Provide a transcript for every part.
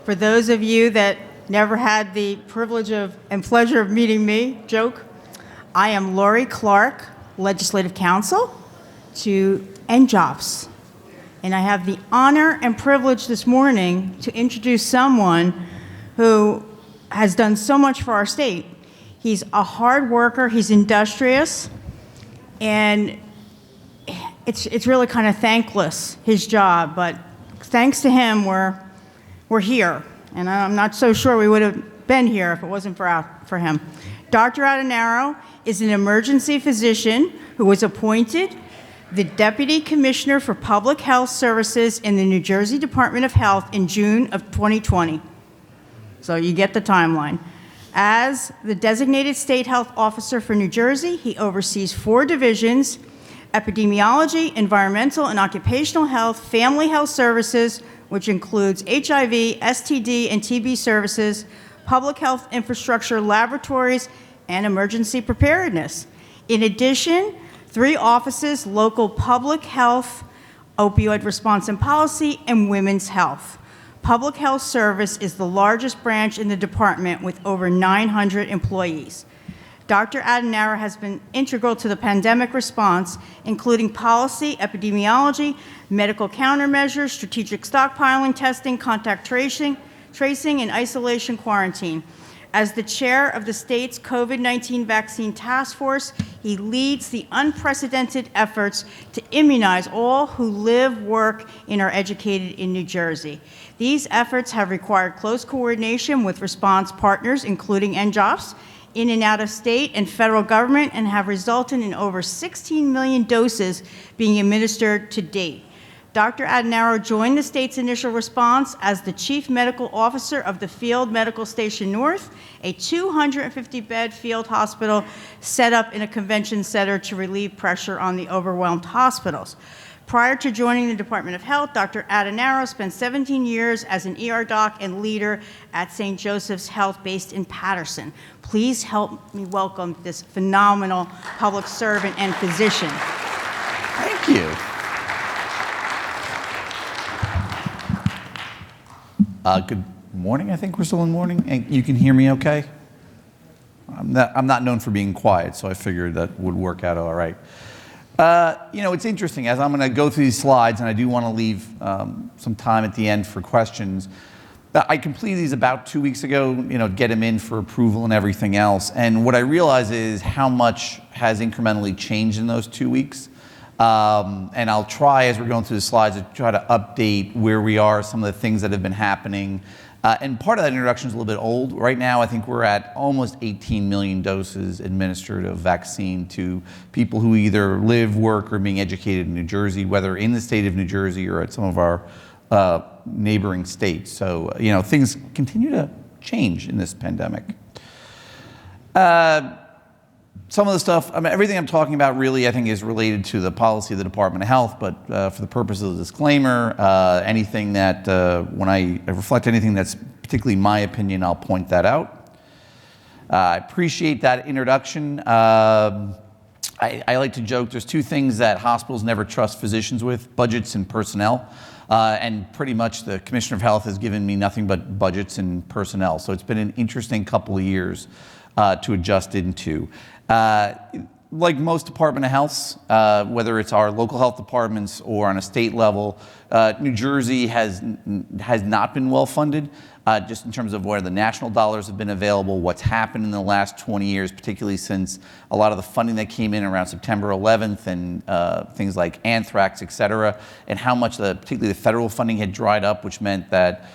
For those of you that never had the privilege and pleasure of meeting me, joke, I am Lori Clark, Legislative Counsel to NJOPS. And I have the honor and privilege this morning to introduce someone who has done so much for our state. He's a hard worker, he's industrious, and it's really kind of thankless, his job, but thanks to him, we're here. And I'm not so sure we would have been here if it wasn't for him. Dr. Adinaro is an emergency physician who was appointed the Deputy Commissioner for Public Health Services in the New Jersey Department of Health in June of 2020. So you get the timeline. As the designated state health officer for New Jersey, he oversees 4 divisions: epidemiology, environmental and occupational health, family health services, which includes HIV, STD, and TB services, public health infrastructure, laboratories, and emergency preparedness. In addition, 3 offices: local public health, opioid response and policy, and women's health. Public Health Service is the largest branch in the department with over 900 employees. Dr. Adinaro has been integral to the pandemic response, including policy, epidemiology, medical countermeasures, strategic stockpiling, testing, contact tracing, and isolation quarantine. As the chair of the state's COVID-19 vaccine task force, he leads the unprecedented efforts to immunize all who live, work, and are educated in New Jersey. These efforts have required close coordination with response partners, including NJOPS, in and out of state and federal government, and have resulted in over 16 million doses being administered to date. Dr. Adinaro joined the state's initial response as the Chief Medical Officer of the Field Medical Station North, a 250-bed field hospital set up in a convention center to relieve pressure on the overwhelmed hospitals. Prior to joining the Department of Health, Dr. Adinaro spent 17 years as an ER doc and leader at St. Joseph's Health based in Patterson. Please help me welcome this phenomenal public servant and physician. Thank you. Good morning. I think we're still in morning. And you can hear me okay? I'm not known for being quiet, so I figured that would work out all right. It's interesting, as I'm going to go through these slides, and I do want to leave some time at the end for questions. I completed these about 2 weeks ago, get them in for approval and everything else. And what I realize is how much has incrementally changed in those 2 weeks. And I'll try, as we're going through the slides, to try to update where we are, some of the things that have been happening. And part of that introduction is a little bit old. Right now, I think we're at almost 18 million doses administered of vaccine to people who either live, work, or being educated in New Jersey, whether in the state of New Jersey or at some of our neighboring states. So, things continue to change in this pandemic. Some of the stuff, everything I'm talking about really, I think, is related to the policy of the Department of Health, but for the purpose of the disclaimer, anything that, when I reflect anything that's particularly my opinion, I'll point that out. I appreciate that introduction. I like to joke, there's 2 things that hospitals never trust physicians with: budgets and personnel. And pretty much the Commissioner of Health has given me nothing but budgets and personnel. So it's been an interesting couple of years to adjust into. Like most Department of Healths, whether it's our local health departments or on a state level, New Jersey has not been well funded, just in terms of where the national dollars have been available, what's happened in the last 20 years, particularly since a lot of the funding that came in around September 11th and things like anthrax, et cetera, and how much particularly the federal funding had dried up, which meant that,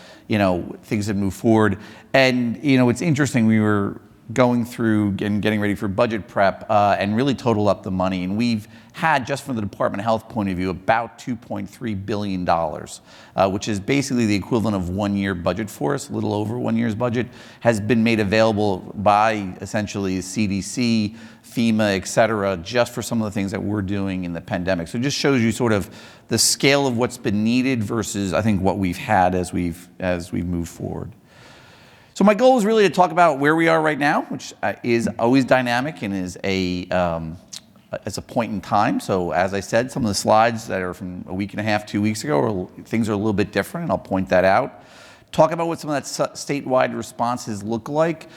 things had moved forward. And, it's interesting, we were going through and getting ready for budget prep and really total up the money. And we've had, just from the Department of Health point of view, about $2.3 billion, which is basically the equivalent of 1 year budget for us, a little over 1 year's budget, has been made available by essentially CDC, FEMA, et cetera, just for some of the things that we're doing in the pandemic. So it just shows you sort of the scale of what's been needed versus, I think, what we've had as we've moved forward. So my goal is really to talk about where we are right now, which is always dynamic and is a point in time. So as I said, some of the slides that are from a week and a half, 2 weeks ago, things are a little bit different, and I'll point that out. talk about what some of that statewide responses look like,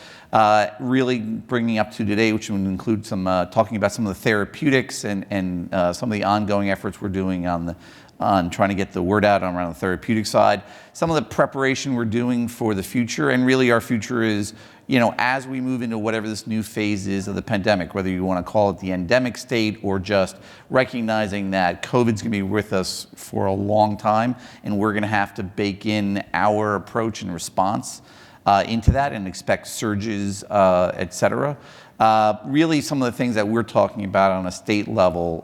really bringing up to today, which would include some talking about some of the therapeutics and some of the ongoing efforts we're doing on trying to get the word out around the therapeutic side, some of the preparation we're doing for the future, and really our future is, as we move into whatever this new phase is of the pandemic, whether you want to call it the endemic state or just recognizing that COVID's going to be with us for a long time, and we're going to have to bake in our approach and response into that and expect surges, et cetera. Really some of the things that we're talking about on a state level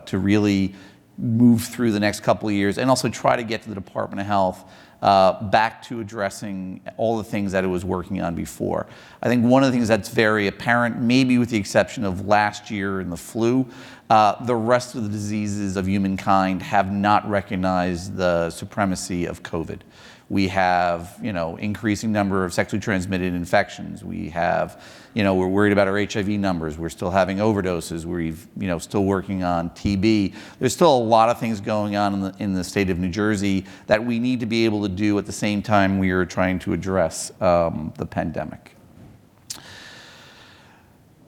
to really move through the next couple of years and also try to get to the Department of Health back to addressing all the things that it was working on before. I think one of the things that's very apparent, maybe with the exception of last year in the flu, the rest of the diseases of humankind have not recognized the supremacy of COVID. We have, increasing number of sexually transmitted infections. We have, we're worried about our HIV numbers. We're still having overdoses. We've, still working on TB. There's still a lot of things going on in the state of New Jersey that we need to be able to do at the same time we are trying to address the pandemic.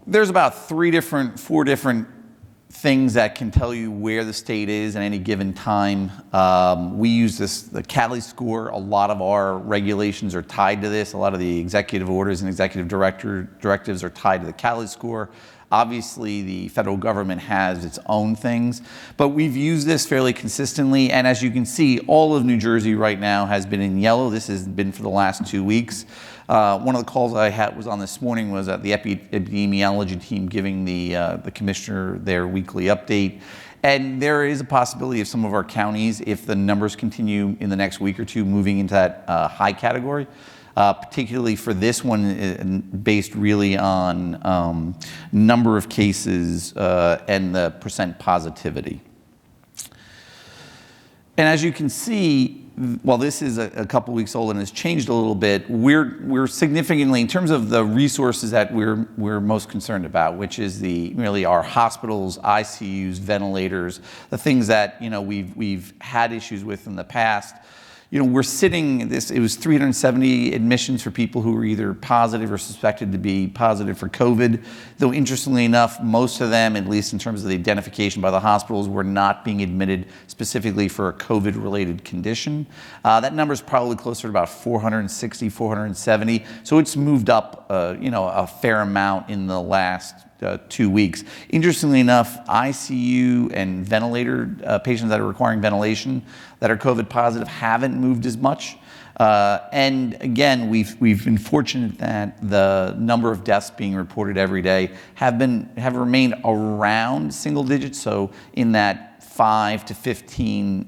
There's about four different things that can tell you where the state is at any given time. We use the Cali score. A lot of our regulations are tied to this. A lot of the executive orders and executive directives are tied to the Cali score. Obviously, the federal government has its own things, but we've used this fairly consistently. And as you can see, all of New Jersey right now has been in yellow. This has been for the last 2 weeks. One of the calls I was on this morning was at the epidemiology team giving the commissioner their weekly update. And there is a possibility of some of our counties, if the numbers continue in the next week or two, moving into that high category. Particularly for this one, based really on number of cases and the percent positivity. And as you can see, while this is a couple weeks old and has changed a little bit, we're significantly, in terms of the resources that we're most concerned about, which is really our hospitals, ICUs, ventilators, the things that we've had issues with in the past. We're sitting, it was 370 admissions for people who were either positive or suspected to be positive for COVID, though interestingly enough, most of them, at least in terms of the identification by the hospitals, were not being admitted specifically for a COVID-related condition. That number is probably closer to about 460, 470, so it's moved up a fair amount in the last 2 weeks. Interestingly enough, ICU and ventilator patients that are requiring ventilation that are COVID positive haven't moved as much. And again, we've been fortunate that the number of deaths being reported every day have remained around single digits, so in that 5 to 15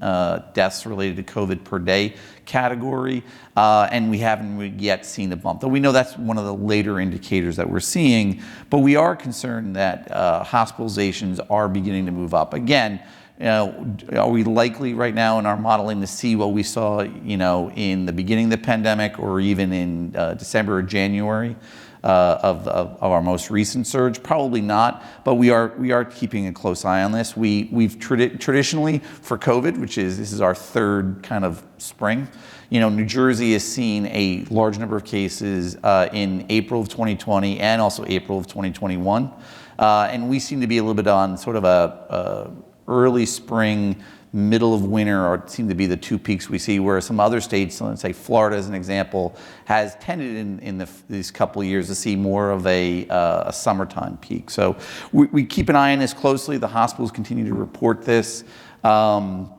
deaths related to COVID per day category, and we haven't yet seen a bump. Though we know that's one of the later indicators that we're seeing, but we are concerned that hospitalizations are beginning to move up. Again, are we likely right now in our modeling to see what we saw, in the beginning of the pandemic or even in December or January? Of our most recent surge? Probably not, but we are keeping a close eye on this. We've traditionally, for COVID, this is our third kind of spring, New Jersey has seen a large number of cases in April of 2020 and also April of 2021. And we seem to be a little bit on sort of a early spring, middle of winter, or seem to be the two peaks we see, whereas some other states, let's say Florida as an example, has tended in these couple of years to see more of a summertime peak. So we keep an eye on this closely. The hospitals continue to report this. But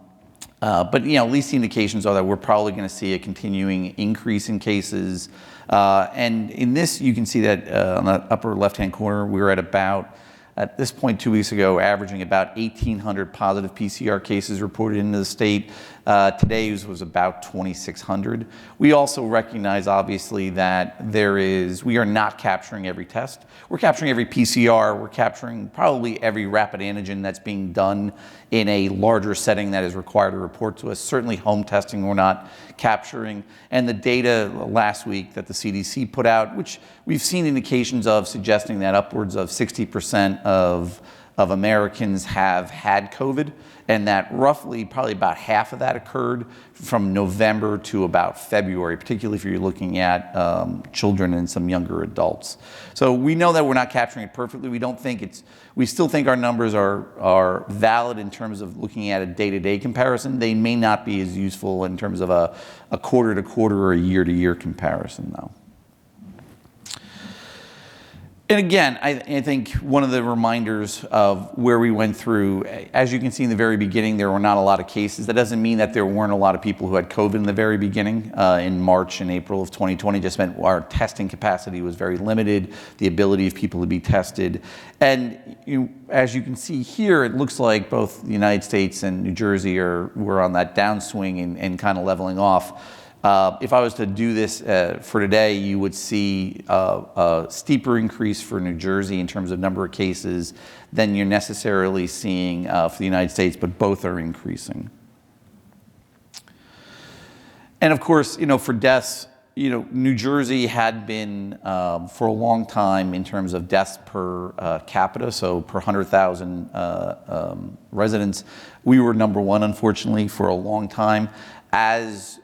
at least the indications are that we're probably going to see a continuing increase in cases. And in this, you can see that on the upper left-hand corner, we're at this point 2 weeks ago, averaging about 1,800 positive PCR cases reported into the state. Today's was about 2,600. We also recognize, obviously, that we are not capturing every test. We're capturing every PCR. We're capturing probably every rapid antigen that's being done in a larger setting that is required to report to us. Certainly home testing we're not capturing. And the data last week that the CDC put out, which we've seen indications of suggesting that upwards of 60% of of Americans have had COVID, and that roughly probably about half of that occurred from November to about February, particularly if you're looking at children and some younger adults. So we know that we're not capturing it perfectly. We still think our numbers are valid in terms of looking at a day-to-day comparison. They may not be as useful in terms of a quarter-to-quarter or a year-to-year comparison, though. And again, I think one of the reminders of where we went through, as you can see in the very beginning, there were not a lot of cases. That doesn't mean that there weren't a lot of people who had COVID in the very beginning. In March and April of 2020, just meant our testing capacity was very limited, the ability of people to be tested. And as you can see here, it looks like both the United States and New Jersey were on that downswing and kind of leveling off. If I was to do this for today, you would see a steeper increase for New Jersey in terms of number of cases than you're necessarily seeing for the United States, but both are increasing. And of course, for deaths, New Jersey had been for a long time in terms of deaths per capita, so per 100,000 residents, we were number one, unfortunately, for a long time. As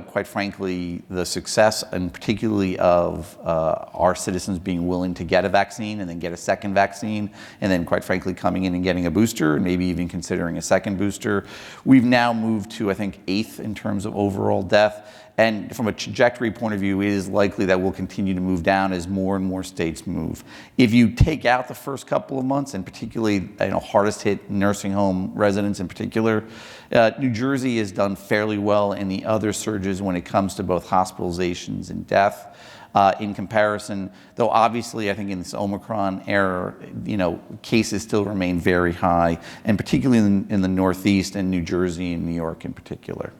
quite frankly, the success and particularly of our citizens being willing to get a vaccine and then get a second vaccine, and then quite frankly coming in and getting a booster and maybe even considering a second booster, we've now moved to, I think, 8th in terms of overall death. And from a trajectory point of view, it is likely that we'll continue to move down as more and more states move. If you take out the first couple of months, and particularly hardest hit nursing home residents in particular, New Jersey has done fairly well in the other surges when it comes to both hospitalizations and death. In comparison, though obviously I think in this Omicron era, cases still remain very high, and particularly in the Northeast and New Jersey and New York in particular.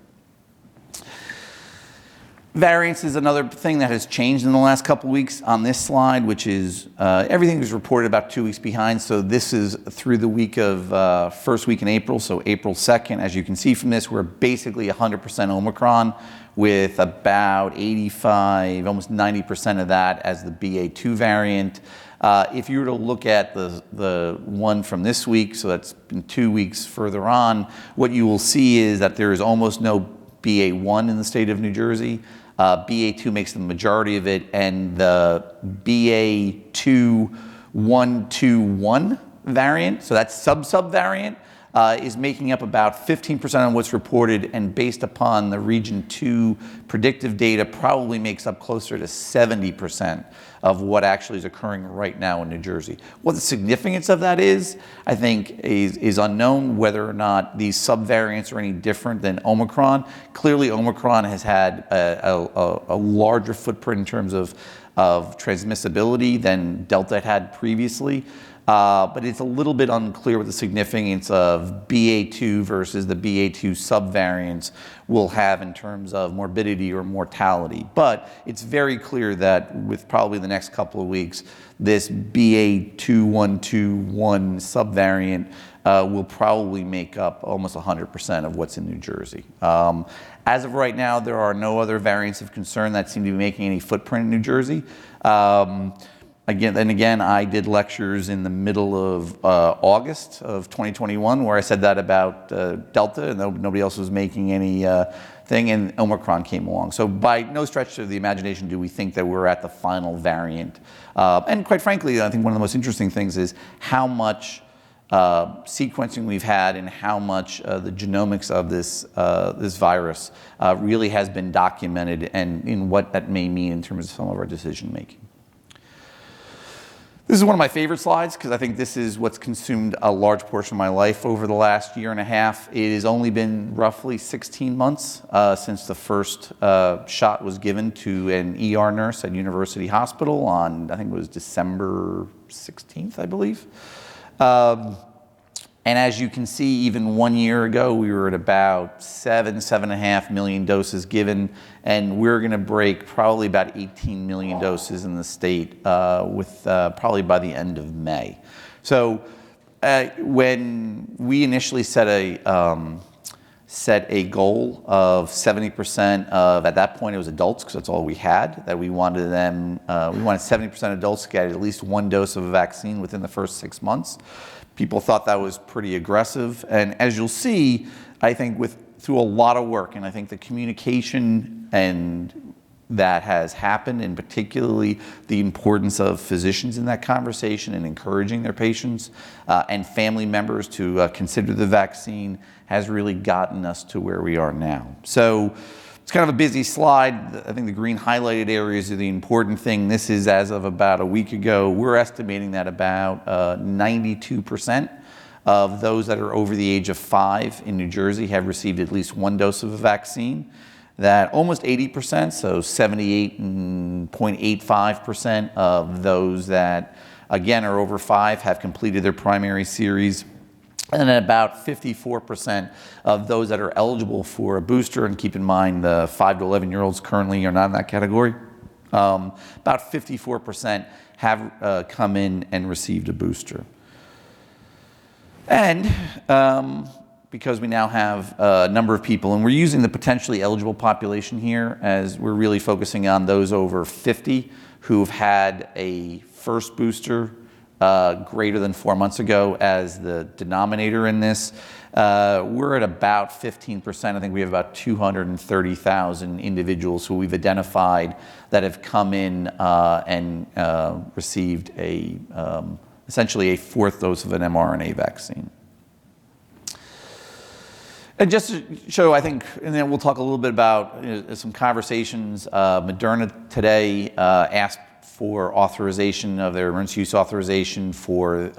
Variance is another thing that has changed in the last couple of weeks on this slide, which is everything was reported about 2 weeks behind. So this is through the week of first week in April, so April 2nd. As you can see from this, we're basically 100% Omicron with about 85, almost 90% of that as the BA2 variant. If you were to look at the one from this week, so that's been 2 weeks further on, what you will see is that there is almost no BA1 in the state of New Jersey. BA2 makes the majority of it, and the BA2.121 variant, so that's sub-variant, is making up about 15% of what's reported, and based upon the Region 2 predictive data, probably makes up closer to 70% of what actually is occurring right now in New Jersey. What the significance of that is, I think, is unknown, whether or not these subvariants are any different than Omicron. Clearly, Omicron has had a larger footprint in terms of transmissibility than Delta had previously. But it's a little bit unclear what the significance of BA2 versus the BA2 subvariants will have in terms of morbidity or mortality. But it's very clear that with probably the next couple of weeks, this BA2.121 subvariant will probably make up almost 100% of what's in New Jersey. As of right now, there are no other variants of concern that seem to be making any footprint in New Jersey. Again, I did lectures in the middle of August of 2021 where I said that about Delta, and nobody else was making any thing, and Omicron came along. So by no stretch of the imagination do we think that we're at the final variant. And quite frankly, I think one of the most interesting things is how much sequencing we've had and how much the genomics of this virus really has been documented, and in what that may mean in terms of some of our decision making. This is one of my favorite slides because I think this is what's consumed a large portion of my life over the last year and a half. It has only been roughly 16 months since the first shot was given to an ER nurse at University Hospital on, I think it was December 16th, I believe. And as you can see, even 1 year ago, we were at about 7.5 million doses given, and we're going to break probably about 18 million doses in the state with probably by the end of May. So when we initially set set a goal of 70% of, at that point it was adults because that's all we had, that we wanted them, we wanted 70% of adults to get at least one dose of a vaccine within the first 6 months. People thought that was pretty aggressive. And as you'll see, I think through a lot of work, and I think the communication and that has happened, and particularly the importance of physicians in that conversation and encouraging their patients and family members to consider the vaccine, has really gotten us to where we are now. So it's kind of a busy slide. I think the green highlighted areas are the important thing. This is as of about a week ago. We're estimating that about 92% of those that are over the age of 5 in New Jersey have received at least one dose of a vaccine. That almost 80%, so 78.85% of those that, again, are over 5 have completed their primary series. And then about 54% of those that are eligible for a booster, and keep in mind the 5 to 11-year-olds currently are not in that category, about 54% have come in and received a booster. And because we now have a number of people, and we're using the potentially eligible population here as we're really focusing on those over 50 who've had a first booster greater than 4 months ago as the denominator in this. We're at about 15%. I think we have about 230,000 individuals who we've identified that have come in and received essentially a 4th dose of an mRNA vaccine. And just to show, I think, and then we'll talk a little bit about some conversations. Moderna today asked for authorization of their emergency use authorization for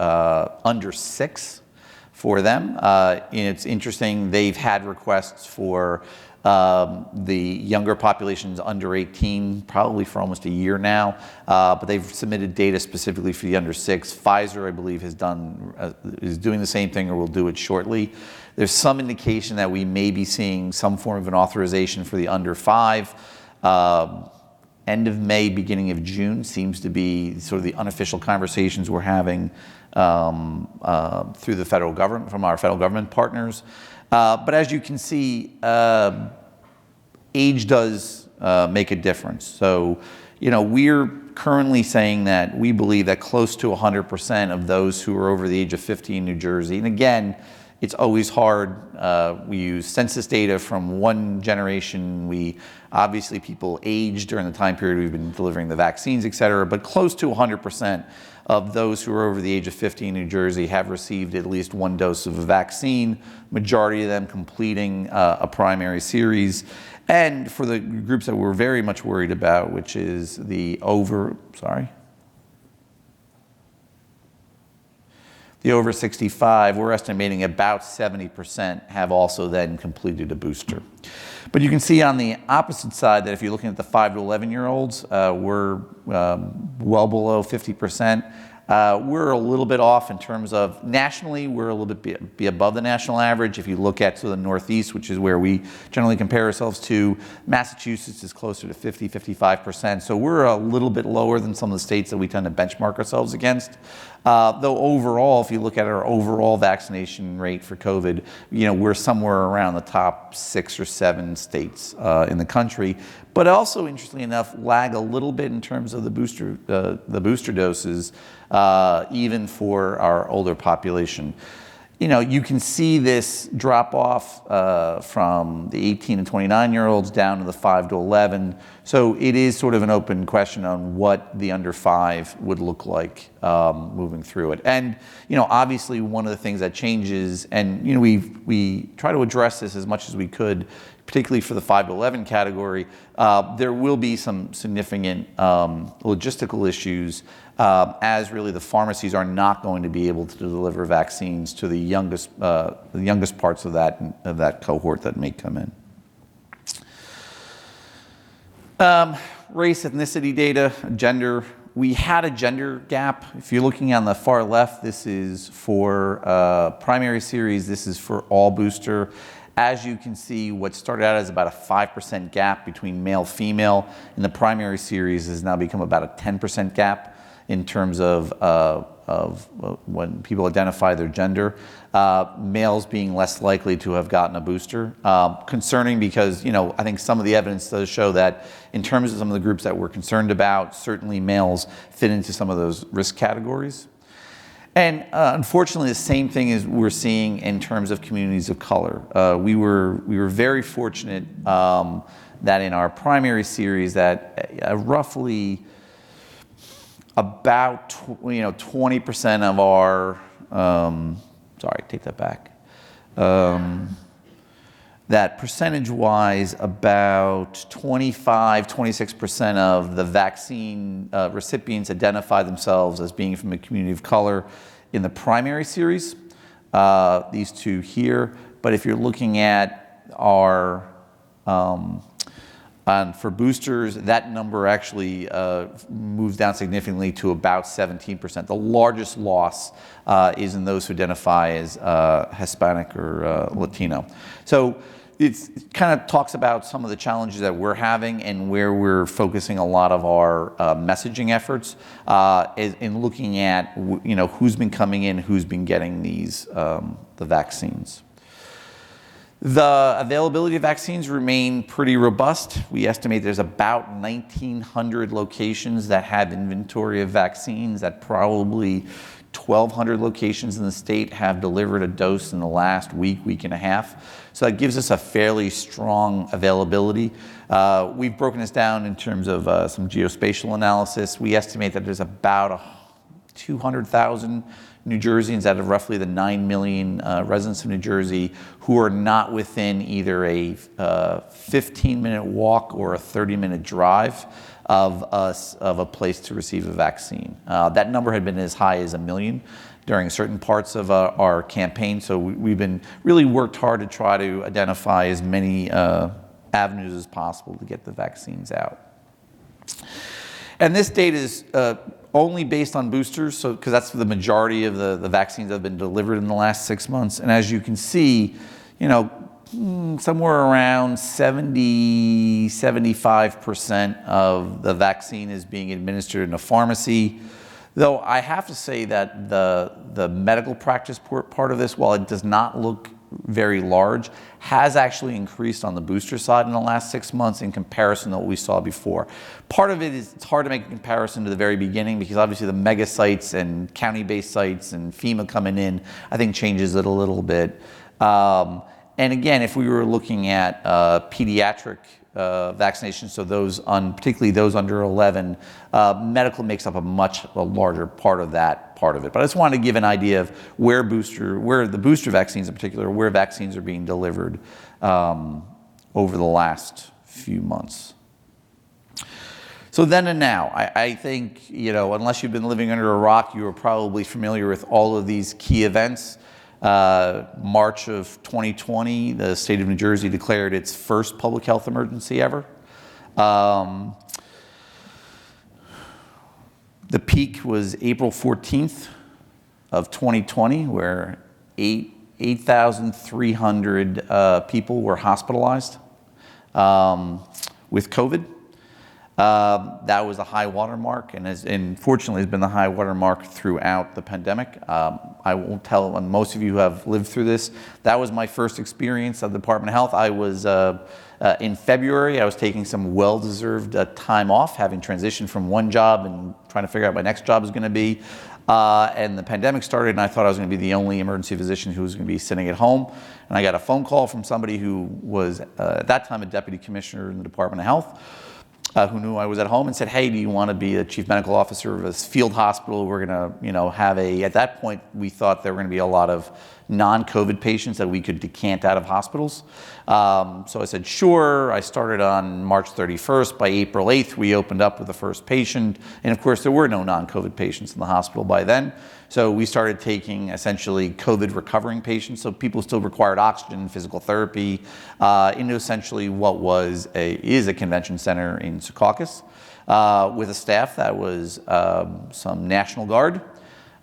under 6 for them. And it's interesting, they've had requests for the younger populations under 18, probably for almost a year now, but they've submitted data specifically for the under 6. Pfizer, I believe, is doing the same thing or will do it shortly. There's some indication that we may be seeing some form of an authorization for the under 5. End of May, beginning of June seems to be sort of the unofficial conversations we're having through the federal government, from our federal government partners. But as you can see, age does make a difference. So, we're currently saying that we believe that close to 100% of those who are over the age of 50 in New Jersey, and again, it's always hard. We use census data from one generation. Obviously people age during the time period we've been delivering the vaccines, et cetera, but close to 100% of those who are over the age of 50 in New Jersey have received at least one dose of a vaccine, majority of them completing a primary series. And for the groups that we're very much worried about, which is the over 65, we're estimating about 70% have also then completed a booster. But you can see on the opposite side that if you're looking at the 5 to 11-year-olds, we're well below 50%. We're a little bit off in terms of nationally, we're a little bit be above the national average. If you look at the Northeast, which is where we generally compare ourselves to, Massachusetts is closer to 50, 55%. So we're a little bit lower than some of the states that we tend to benchmark ourselves against. Though overall, if you look at our overall vaccination rate for COVID, we're somewhere around the top 6 or 7 states in the country. But also, interestingly enough, lag a little bit in terms of the booster doses, even for our older population. You can see this drop off from the 18 and 29-year-olds down to the 5 to 11. So it is sort of an open question on what the under 5 would look like moving through it. And obviously one of the things that changes, and we try to address this as much as we could, particularly for the 5 to 11 category, there will be some significant logistical issues as really the pharmacies are not going to be able to deliver vaccines to the youngest parts of that cohort that may come in. Race, ethnicity data, gender. We had a gender gap. If you're looking on the far left, this is for primary series. This is for all booster. As you can see, what started out as about a 5% gap between male-female in the primary series has now become about a 10% gap in terms of when people identify their gender, males being less likely to have gotten a booster. Concerning because, I think some of the evidence does show that in terms of some of the groups that we're concerned about, certainly males fit into some of those risk categories. And unfortunately, the same thing is we're seeing in terms of communities of color. We were very fortunate that in our primary series that roughly about 20% of our sorry, take that back. That percentage-wise, about 26% of the vaccine recipients identify themselves as being from a community of color in the primary series, these two here. But if you're looking at our for boosters, that number actually moves down significantly to about 17%. The largest loss is in those who identify as Hispanic or Latino. So it kind of talks about some of the challenges that we're having and where we're focusing a lot of our messaging efforts in looking at who's been coming in, who's been getting these the vaccines. The availability of vaccines remain pretty robust. We estimate there's about 1,900 locations that have inventory of vaccines, that probably 1,200 locations in the state have delivered a dose in the last week and a half. So that gives us a fairly strong availability. We've broken this down in terms of some geospatial analysis. We estimate that there's about 200,000 New Jerseyans out of roughly the 9 million residents of New Jersey who are not within either a 15-minute walk or a 30-minute drive of a place to receive a vaccine. That number had been as high as 1 million during certain parts of our campaign, so we've been really worked hard to try to identify as many avenues as possible to get the vaccines out. And this data is only based on boosters, so because that's the majority of the vaccines that have been delivered in the last 6 months. And as you can see, somewhere around 70–75% of the vaccine is being administered in a pharmacy. Though I have to say that the medical practice part of this, while it does not look very large, has actually increased on the booster side in the last 6 months in comparison to what we saw before. Part of it is it's hard to make a comparison to the very beginning because obviously the mega sites and county-based sites and FEMA coming in, I think changes it a little bit. And again, if we were looking at pediatric vaccinations, so particularly those under 11, medical makes up a larger part of that part of it. But I just wanted to give an idea of where the booster vaccines in particular, where vaccines are being delivered over the last few months. So then and now, I think, unless you've been living under a rock, you are probably familiar with all of these key events. March of 2020, the state of New Jersey declared its first public health emergency ever. The peak was April 14th of 2020, where 8,300 people were hospitalized with COVID. That was a high watermark, and fortunately has been the high watermark throughout the pandemic. I won't tell, and most of you have lived through this. That was my first experience of the Department of Health. I was, in February, I was taking some well-deserved time off, having transitioned from one job and trying to figure out what my next job was going to be. And the pandemic started, and I thought I was going to be the only emergency physician who was going to be sitting at home. And I got a phone call from somebody who was, at that time, a deputy commissioner in the Department of Health, who knew I was at home and said, hey, do you want to be a chief medical officer of this field hospital? We're going to, have at that point, we thought there were going to be a lot of non-COVID patients that we could decant out of hospitals. So I said, sure. I started on March 31st. By April 8th, we opened up with the first patient. And of course, there were no non-COVID patients in the hospital by then. So we started taking essentially COVID recovering patients, so people still required oxygen, physical therapy, into essentially what is a convention center in Secaucus, with a staff that was some National Guard,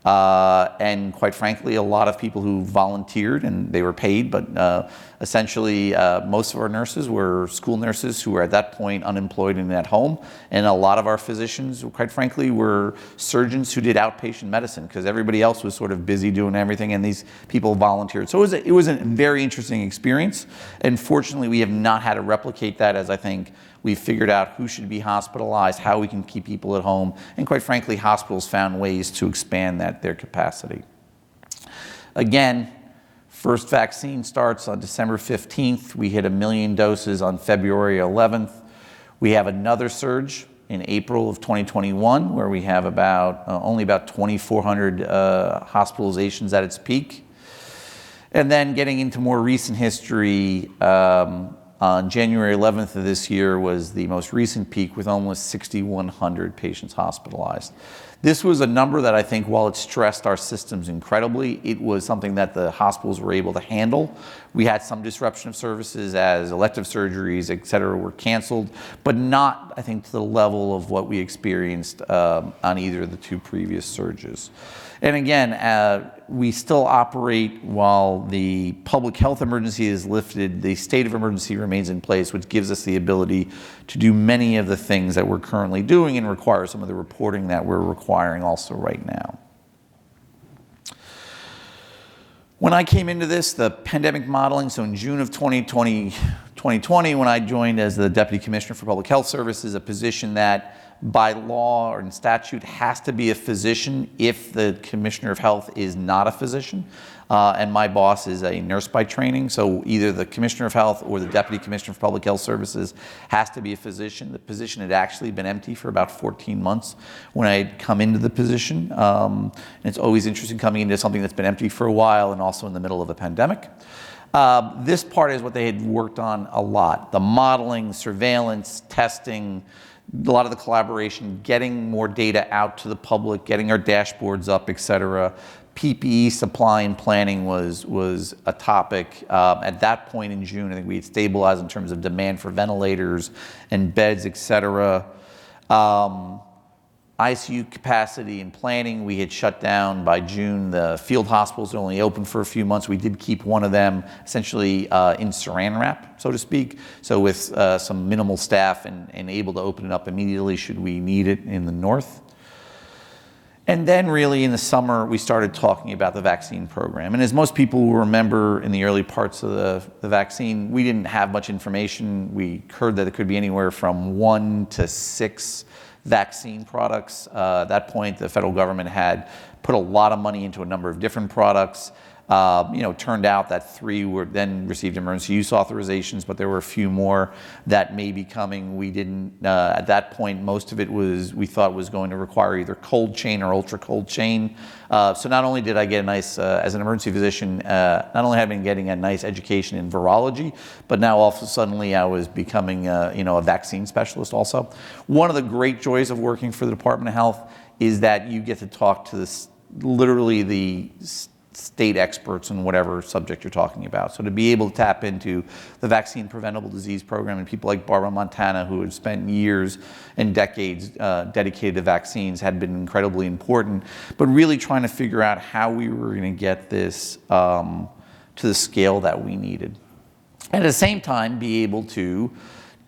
And quite frankly, a lot of people who volunteered, and they were paid, but essentially most of our nurses were school nurses who were at that point unemployed and at home. And a lot of our physicians, quite frankly, were surgeons who did outpatient medicine because everybody else was sort of busy doing everything, and these people volunteered. So it was a very interesting experience. And fortunately, we have not had to replicate that, as I think we've figured out who should be hospitalized, how we can keep people at home, and quite frankly, hospitals found ways to expand their capacity. Again, first vaccine starts on December 15th. We hit 1 million doses on February 11th. We have another surge in April of 2021, where we have only about 2,400 hospitalizations at its peak. And then getting into more recent history, on January 11th of this year was the most recent peak with almost 6,100 patients hospitalized. This was a number that I think, while it stressed our systems incredibly, it was something that the hospitals were able to handle. We had some disruption of services as elective surgeries, et cetera, were canceled, but not, I think, to the level of what we experienced on either of the two previous surges. And again, we still operate while the public health emergency is lifted. The state of emergency remains in place, which gives us the ability to do many of the things that we're currently doing and require some of the reporting that we're requiring also right now. When I came into this, the pandemic modeling, so in June of 2020, when I joined as the Deputy Commissioner for Public Health Services, a position that by law or in statute has to be a physician if the Commissioner of Health is not a physician. And my boss is a nurse by training, so either the Commissioner of Health or the Deputy Commissioner for Public Health Services has to be a physician. The position had actually been empty for about 14 months when I had come into the position. And it's always interesting coming into something that's been empty for a while and also in the middle of a pandemic. This part is what they had worked on a lot: the modeling, surveillance, testing, a lot of the collaboration, getting more data out to the public, getting our dashboards up, et cetera. PPE supply and planning was a topic. At that point in June, I think we had stabilized in terms of demand for ventilators and beds, et cetera. ICU capacity and planning, we had shut down by June. The field hospitals were only open for a few months. We did keep one of them essentially in saran wrap, so to speak, so with some minimal staff and able to open it up immediately should we need it in the north. And then really in the summer, we started talking about the vaccine program. And as most people will remember, in the early parts of the vaccine, we didn't have much information. We heard that it could be anywhere from 1 to 6 vaccine products. At that point, the federal government had put a lot of money into a number of different products. Turned out that 3 were then received emergency use authorizations, but there were a few more that may be coming. We didn't, at that point, most of it we thought was going to require either cold chain or ultra cold chain. So not only did I get a nice, as an emergency physician, not only have I been getting a nice education in virology, but now also suddenly I was becoming, a vaccine specialist also. One of the great joys of working for the Department of Health is that you get to talk to literally the state experts in whatever subject you're talking about. So to be able to tap into the Vaccine Preventable Disease Program and people like Barbara Montana, who had spent years and decades dedicated to vaccines, had been incredibly important. But really trying to figure out how we were going to get this to the scale that we needed. And at the same time, be able to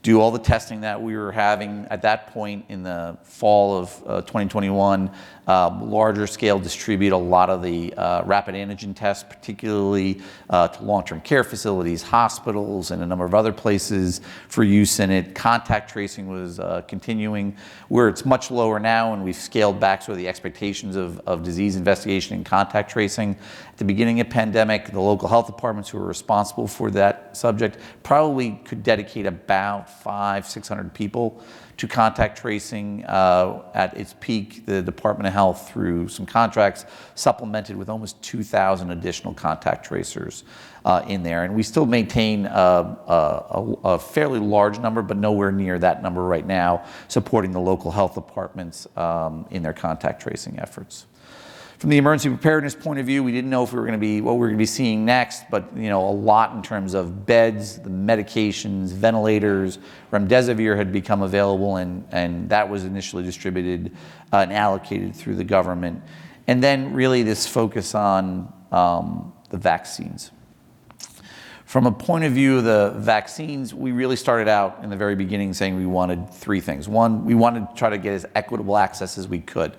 do all the testing that we were having at that point in the fall of 2021, larger scale distribute a lot of the rapid antigen tests, particularly to long-term care facilities, hospitals, and a number of other places for use in it. Contact tracing was continuing, where it's much lower now, and we've scaled back sort of the expectations of disease investigation and contact tracing. At the beginning of the pandemic, the local health departments who were responsible for that subject probably could dedicate about 500-600 people to contact tracing. At its peak, the Department of Health, through some contracts, supplemented with almost 2,000 additional contact tracers in there. And we still maintain a fairly large number, but nowhere near that number right now, supporting the local health departments in their contact tracing efforts. From the emergency preparedness point of view, we didn't know if we were going to be what we were going to be seeing next, but a lot in terms of beds, the medications, ventilators. Remdesivir had become available, and that was initially distributed and allocated through the government. and then really this focus on the vaccines. From a point of view of the vaccines, we really started out in the very beginning saying we wanted three things. One, we wanted to try to get as equitable access as we could.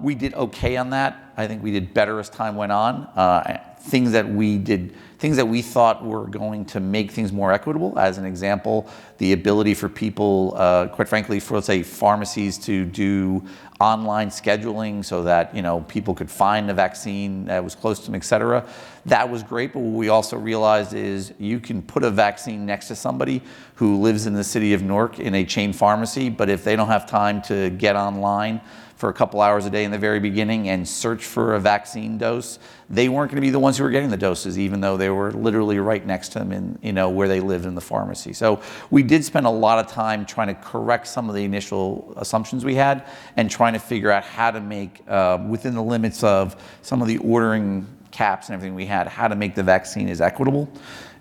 We did okay on that. I think we did better as time went on. Things that we thought were going to make things more equitable. As an example, the ability for people, quite frankly, for let's say pharmacies to do online scheduling so that people could find a vaccine that was close to them, et cetera. That was great, but what we also realized is you can put a vaccine next to somebody who lives in the city of Newark in a chain pharmacy, but if they don't have time to get online for a couple hours a day in the very beginning and search for a vaccine dose, they weren't going to be the ones who were getting the doses, even though they were literally right next to them in where they lived in the pharmacy. So we did spend a lot of time trying to correct some of the initial assumptions we had and trying to figure out how to make, within the limits of some of the ordering caps and everything we had, how to make the vaccine as equitable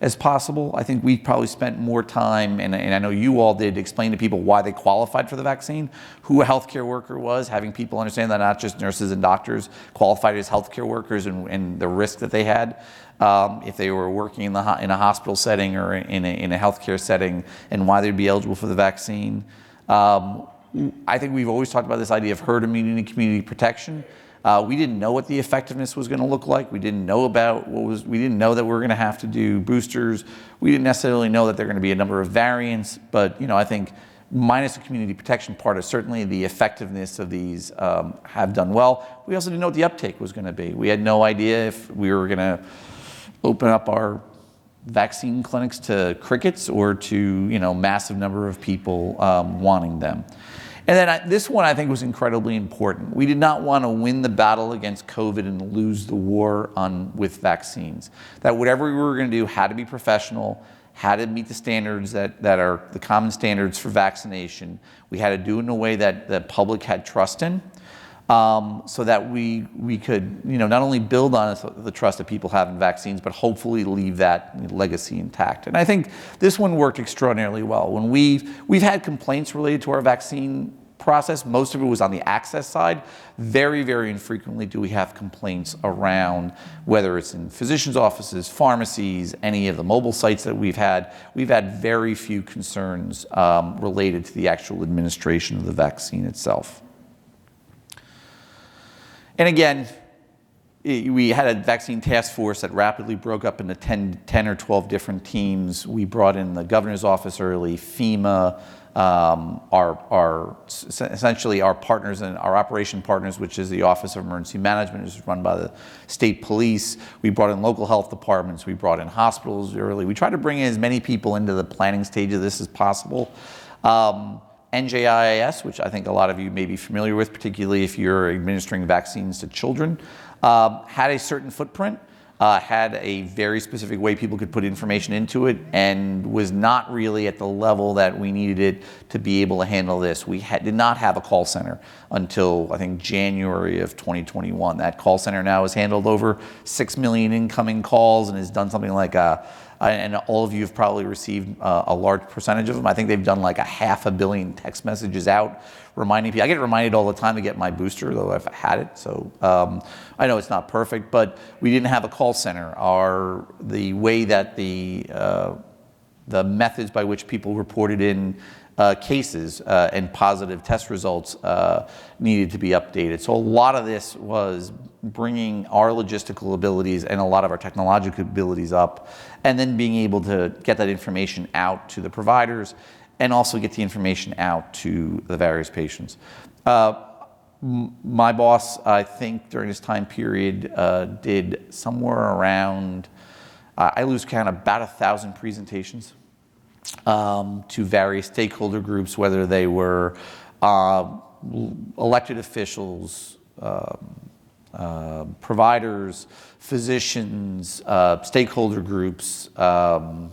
as possible. I think we probably spent more time, and I know you all did, explain to people why they qualified for the vaccine, who a healthcare worker was, having people understand that not just nurses and doctors qualified as healthcare workers and the risk that they had if they were working in a hospital setting or in a healthcare setting, and why they'd be eligible for the vaccine. I think we've always talked about this idea of herd immunity, community protection. We didn't know what the effectiveness was going to look like. We didn't know we didn't know that we were going to have to do boosters. We didn't necessarily know that there are going to be a number of variants, but I think minus the community protection part of certainly the effectiveness of these have done well. We also didn't know what the uptake was going to be. We had no idea if we were going to open up our vaccine clinics to crickets or to massive number of people wanting them. And then this one I think was incredibly important. We did not want to win the battle against COVID and lose the war with vaccines. That whatever we were going to do had to be professional, had to meet the standards that are the common standards for vaccination. We had to do it in a way that the public had trust in, so that we could not only build on the trust that people have in vaccines, but hopefully leave that legacy intact. And I think this one worked extraordinarily well. When we've had complaints related to our vaccine process. Most of it was on the access side. Very, very infrequently do we have complaints around whether it's in physicians' offices, pharmacies, any of the mobile sites that we've had. We've had very few concerns related to the actual administration of the vaccine itself. And again, we had a vaccine task force that rapidly broke up into 10 or 12 different teams. We brought in the governor's office early, FEMA, essentially our partners and our operation partners, which is the Office of Emergency Management, which is run by the state police. We brought in local health departments. We brought in hospitals early. We tried to bring in as many people into the planning stage of this as possible. NJIAS, which I think a lot of you may be familiar with, particularly if you're administering vaccines to children, had a certain footprint, had a very specific way people could put information into it, and was not really at the level that we needed it to be able to handle this. We did not have a call center until, I think, January of 2021. That call center now has handled over 6 million incoming calls and has done something like and all of you have probably received a large percentage of them. I think they've done like 500 million text messages out reminding people. I get reminded all the time to get my booster, though I've had it. So I know it's not perfect, but we didn't have a call center. The way that the methods by which people reported in cases and positive test results needed to be updated. So a lot of this was bringing our logistical abilities and a lot of our technological abilities up, and then being able to get that information out to the providers and also get the information out to the various patients. My boss, I think during this time period, did somewhere around, I lose count, about 1,000 presentations to various stakeholder groups, whether they were elected officials, providers, physicians, stakeholder groups,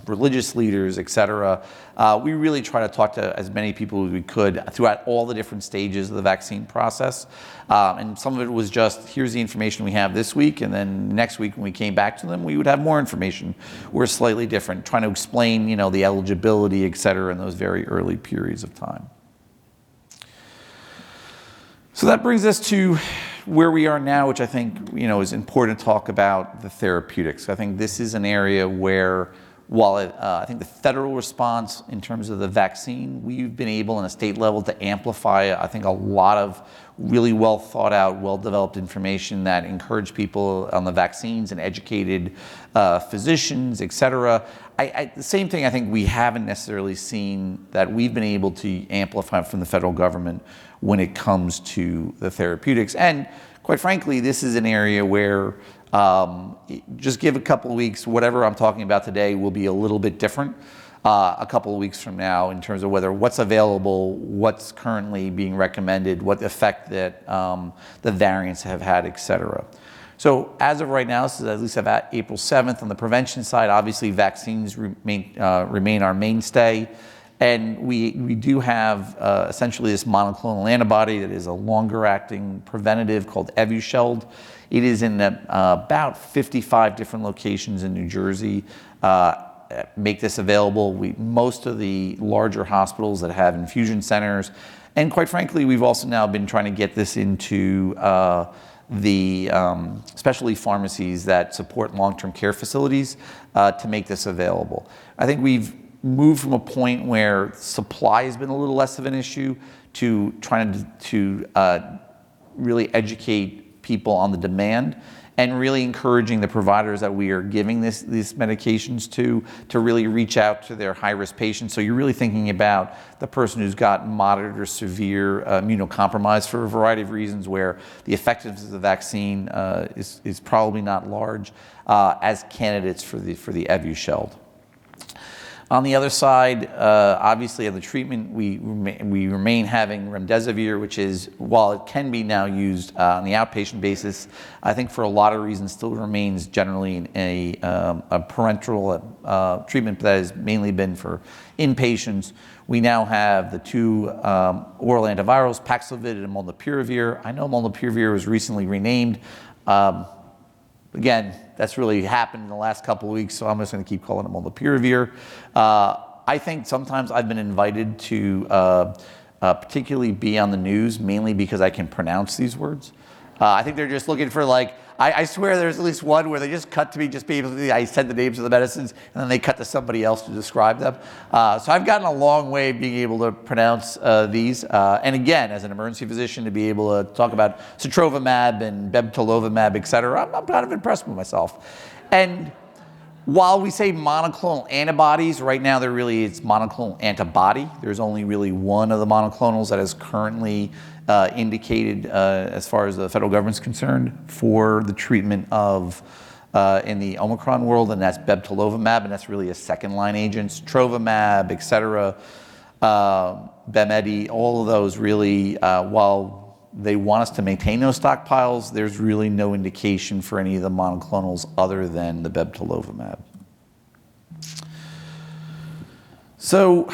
religious leaders, et cetera. We really try to talk to as many people as we could throughout all the different stages of the vaccine process. And some of it was just, here's the information we have this week, and then next week when we came back to them, we would have more information. We're slightly different, trying to explain, the eligibility, et cetera, in those very early periods of time. So that brings us to where we are now, which I think is important to talk about, the therapeutics. I think this is an area where, while I think the federal response in terms of the vaccine, we've been able on a state level to amplify, I think, a lot of really well thought out, well developed information that encourage people on the vaccines and educated physicians, et cetera. The same thing I think we haven't necessarily seen that we've been able to amplify from the federal government when it comes to the therapeutics. And quite frankly, this is an area where just give a couple of weeks, whatever I'm talking about today will be a little bit different a couple of weeks from now in terms of what's available, what's currently being recommended, what effect that the variants have had, et cetera. So as of right now, this is at least about April 7th. On the prevention side, obviously vaccines remain our mainstay. And we do have essentially this monoclonal antibody that is a longer acting preventative called Evusheld. It is in about 55 different locations in New Jersey. Make this available. Most of the larger hospitals that have infusion centers, and quite frankly, we've also now been trying to get this into the specialty pharmacies that support long-term care facilities to make this available. I think we've moved from a point where supply has been a little less of an issue to trying to really educate people on the demand, and really encouraging the providers that we are giving these medications to really reach out to their high-risk patients. So you're really thinking about the person who's got moderate or severe immunocompromise for a variety of reasons, where the effectiveness of the vaccine is probably not large, as candidates for the Evusheld. On the other side, obviously of the treatment, we remain having remdesivir, which is, while it can be now used on the outpatient basis, I think for a lot of reasons still remains generally a parenteral treatment that has mainly been for inpatients. We now have the two oral antivirals, Paxlovid and molnupiravir. I know molnupiravir was recently renamed. Again, that's really happened in the last couple of weeks, so I'm just going to keep calling it molnupiravir. I think sometimes I've been invited to particularly be on the news, mainly because I can pronounce these words. I think they're just looking for, like, I swear there's at least one where they just cut to me, just be able to, I said the names of the medicines, and then they cut to somebody else to describe them. So I've gotten a long way being able to pronounce these. And again, as an emergency physician, to be able to talk about sotrovimab and bebtelovimab, et cetera, I'm kind of impressed with myself. And while we say monoclonal antibodies, right now it's monoclonal antibody. There's only really one of the monoclonals that is currently indicated as far as the federal government's concerned for the treatment of in the Omicron world, and that's bebtelovimab, and that's really a second-line agent. Sotrovimab, et cetera, Bemedi, all of those really, while they want us to maintain those stockpiles, there's really no indication for any of the monoclonals other than the bebtelovimab. So,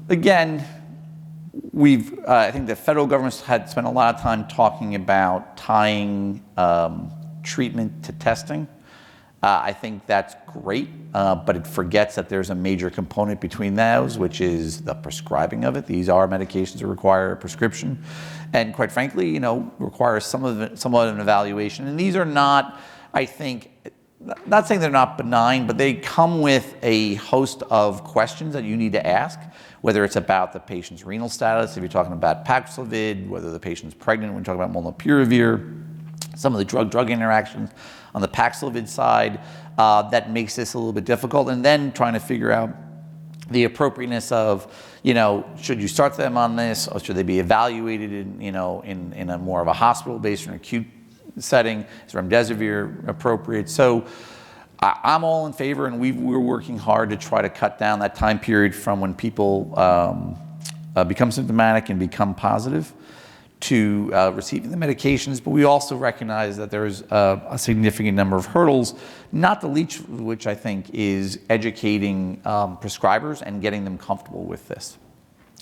again, I think the federal government had spent a lot of time talking about tying treatment to testing. I think that's great, but it forgets that there's a major component between those, which is the prescribing of it. These are medications that require a prescription, and quite frankly, require somewhat of an evaluation. And these are not, I think, not saying they're not benign, but they come with a host of questions that you need to ask, whether it's about the patient's renal status, if you're talking about Paxlovid, whether the patient's pregnant when you're talking about molnupiravir, some of the drug-drug interactions on the Paxlovid side, that makes this a little bit difficult, and then trying to figure out the appropriateness of, should you start them on this, or should they be evaluated in a more of a hospital-based or an acute setting? Is remdesivir appropriate? So I'm all in favor, and we're working hard to try to cut down that time period from when people become symptomatic and become positive to receiving the medications, but we also recognize that there's a significant number of hurdles, not the least of which I think is educating prescribers and getting them comfortable with this.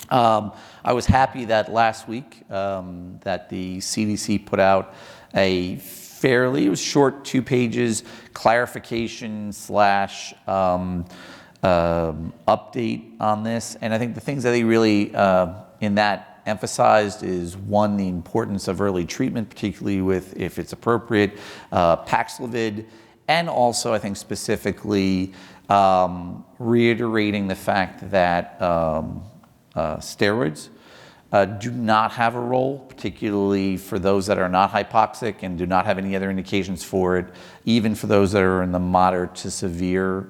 I was happy that last week that the CDC put out a it was short, 2 pages, clarification / update on this, and I think the things that they really in that emphasized is, one, the importance of early treatment, particularly with, if it's appropriate, Paxlovid, and also I think specifically reiterating the fact that steroids do not have a role, particularly for those that are not hypoxic and do not have any other indications for it, even for those that are in the moderate to severe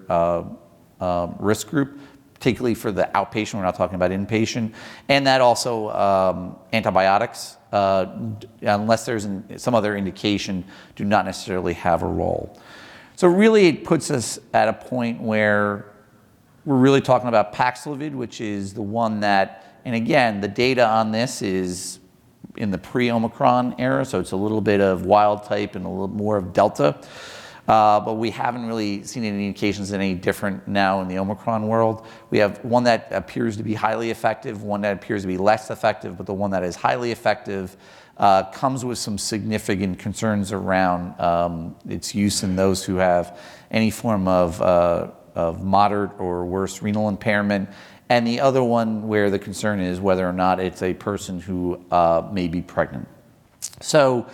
risk group, particularly for the outpatient, we're not talking about inpatient, and that also antibiotics, unless there's some other indication, do not necessarily have a role. So really it puts us at a point where we're really talking about Paxlovid, which is the one that, and again, the data on this is in the pre-Omicron era, so it's a little bit of wild type and a little more of Delta. But we haven't really seen any indications any different now in the Omicron world. We have one that appears to be highly effective, one that appears to be less effective, but the one that is highly effective comes with some significant concerns around its use in those who have any form of moderate or worse renal impairment. And the other one where the concern is whether or not it's a person who may be pregnant. So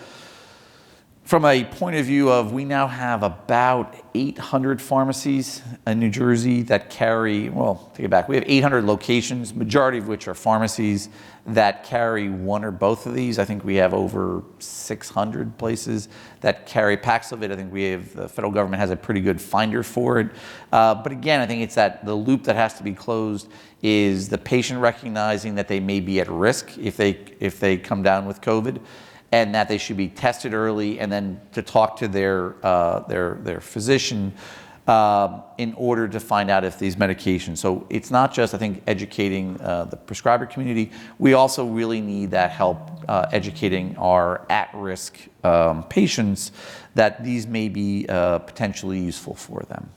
from a point of view of, we now have about 800 pharmacies in New Jersey that carry, well, take it back, we have 800 locations, majority of which are pharmacies that carry one or both of these. I think we have over 600 places that carry Paxlovid. I think we have, the federal government has a pretty good finder for it. But again, I think it's that the loop that has to be closed is the patient recognizing that they may be at risk if they come down with COVID, and that they should be tested early, and then to talk to their physician in order to find out if these medications. So it's not just, I think, educating the prescriber community. We also really need that help educating our at-risk patients that these may be potentially useful for them.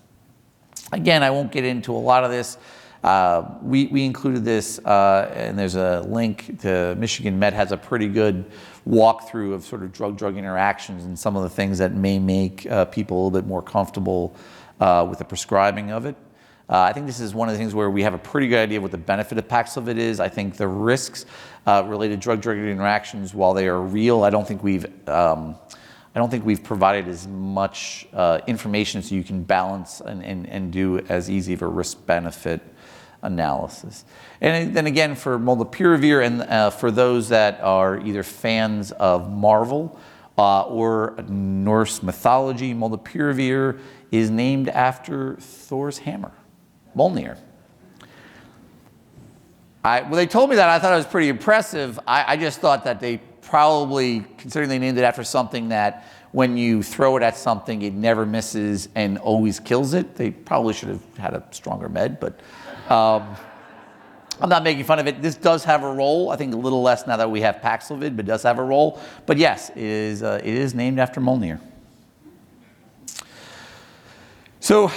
Again, I won't get into a lot of this. We included this, and there's a link to Michigan Med has a pretty good walkthrough of sort of drug-drug interactions and some of the things that may make people a little bit more comfortable with the prescribing of it. I think this is one of the things where we have a pretty good idea of what the benefit of Paxlovid is. I think the risks related to drug-drug interactions, while they are real, I don't think we've provided as much information so you can balance and do as easy of a risk-benefit analysis. And then again, for molnupiravir, and for those that are either fans of Marvel or Norse mythology, molnupiravir is named after Thor's hammer, Mjolnir. When they told me that, I thought it was pretty impressive. I just thought that they probably, considering they named it after something that when you throw it at something, it never misses and always kills it, they probably should have had a stronger med, but I'm not making fun of it. This does have a role. I think a little less now that we have Paxlovid, but it does have a role. But yes, it is named after Mjolnir. So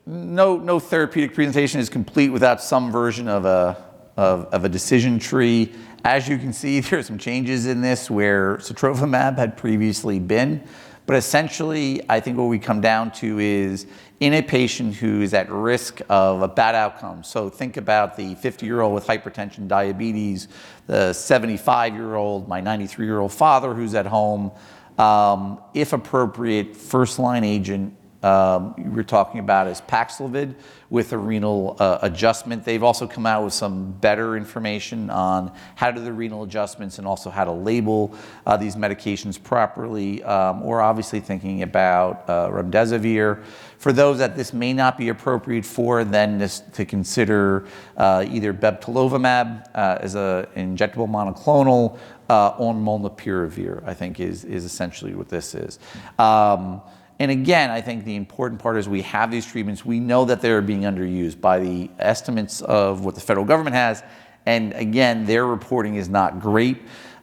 no therapeutic presentation is complete without some version of a decision tree. As you can see, there are some changes in this where sotrovimab had previously been. But essentially, I think what we come down to is in a patient who is at risk of a bad outcome. So think about the 50-year-old with hypertension, diabetes, the 75-year-old, my 93-year-old father who's at home. If appropriate, first-line agent we're talking about is Paxlovid with a renal adjustment. They've also come out with some better information on how to do the renal adjustments and also how to label these medications properly. We're obviously thinking about remdesivir. For those that this may not be appropriate for, then to consider either bebtelovimab as an injectable monoclonal or molnupiravir, I think is essentially what this is. And again, I think the important part is we have these treatments. We know that they're being underused by the estimates of what the federal government has. And again, their reporting is not great.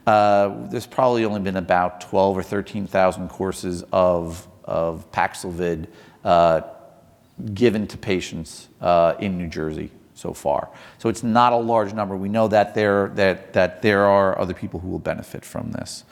There's probably only been about 12 or 13,000 courses of Paxlovid given to patients in New Jersey so far. So it's not a large number. We know that there are other people who will benefit from this.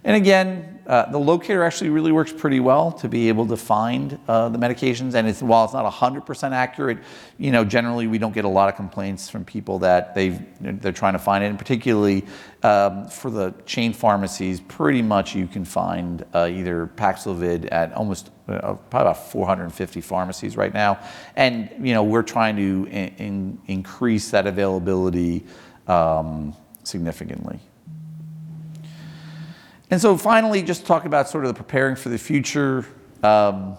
And again, the locator actually really works pretty well to be able to find the medications. And while it's not 100% accurate, generally we don't get a lot of complaints from people that they're trying to find it. And particularly for the chain pharmacies, pretty much you can find either Paxlovid at almost probably about 450 pharmacies right now. And we're trying to increase that availability significantly. And so finally, just talk about sort of the preparing for the future. I